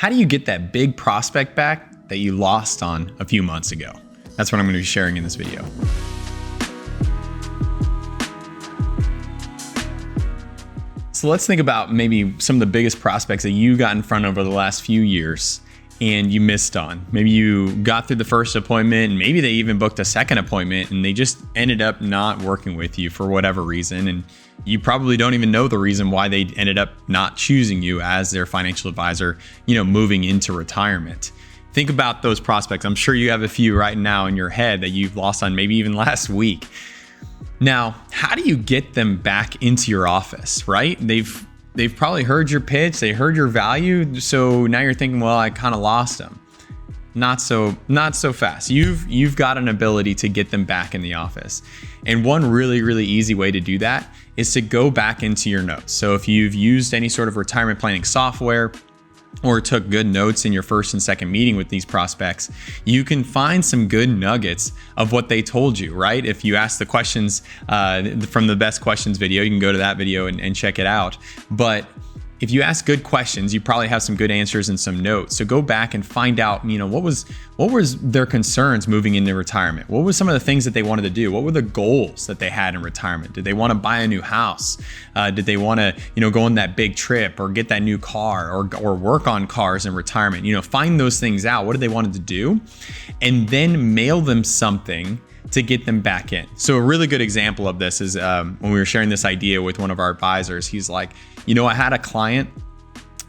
How do you get that big prospect back that you lost on a few months ago? That's what I'm going to be sharing in this video. So let's think about maybe some of the biggest prospects that you got in front of over the last few years and you missed on. Maybe you got through the first appointment and maybe they even booked a second appointment and they just ended up not working with you for whatever reason. And you probably don't even know the reason why they ended up not choosing you as their financial advisor, moving into retirement. Think about those prospects. I'm sure you have a few right now in your head that you've lost on maybe even last week. Now, how do you get them back into your office, right? They've probably heard your pitch, they heard your value, so now you're thinking, well, I kind of lost them. Not so fast. You've got an ability to get them back in the office. And one really, really easy way to do that is to go back into your notes. So if you've used any sort of retirement planning software, or took good notes in your first and second meeting with these prospects, you can find some good nuggets of what they told you, right? If you ask the questions from the Best Questions video, you can go to that video and check it out. But if you ask good questions, you probably have some good answers and some notes. So go back and find out, what was their concerns moving into retirement? What were some of the things that they wanted to do? What were the goals that they had in retirement? Did they want to buy a new house? Did they want to, go on that big trip or get that new car or work on cars in retirement? Find those things out. What did they wanted to do? And then mail them something to get them back in. So a really good example of this is when we were sharing this idea with one of our advisors, he's like, I had a client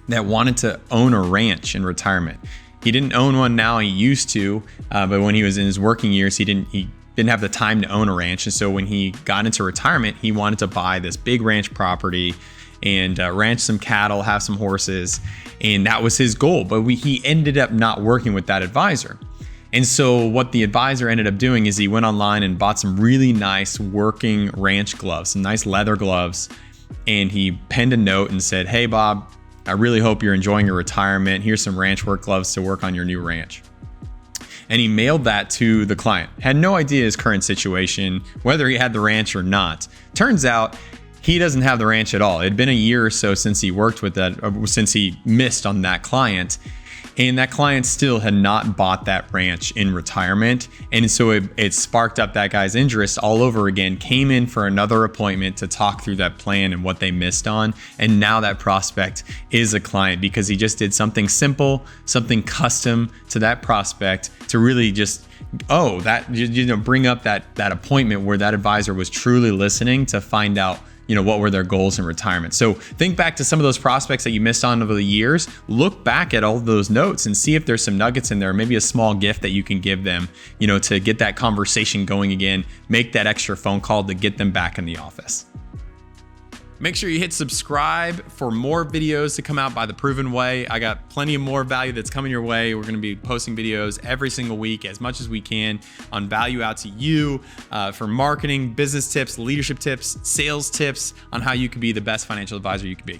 that wanted to own a ranch in retirement. He didn't own one now, he used to, but when he was in his working years, he didn't have the time to own a ranch. And so when he got into retirement, he wanted to buy this big ranch property and ranch some cattle, have some horses. And that was his goal. But he ended up not working with that advisor. And so what the advisor ended up doing is he went online and bought some really nice working ranch gloves, some nice leather gloves. And he penned a note and said, "Hey, Bob, I really hope you're enjoying your retirement. Here's some ranch work gloves to work on your new ranch." And he mailed that to the client. Had no idea his current situation, whether he had the ranch or not. Turns out he doesn't have the ranch at all. It had been a year or so since he worked with that, since he missed on that client. And that client still had not bought that ranch in retirement. And so it sparked up that guy's interest all over again, came in for another appointment to talk through that plan and what they missed on. And now that prospect is a client because he just did something simple, something custom to that prospect to really just, bring up that appointment where that advisor was truly listening to find out what were their goals in retirement. So think back to some of those prospects that you missed on over the years. Look back at all of those notes and see if there's some nuggets in there, maybe a small gift that you can give them, to get that conversation going again, make that extra phone call to get them back in the office. Make sure you hit subscribe for more videos to come out by The Proven Way. I got plenty of more value that's coming your way. We're going to be posting videos every single week as much as we can on value out to you for marketing, business tips, leadership tips, sales tips on how you can be the best financial advisor you can be.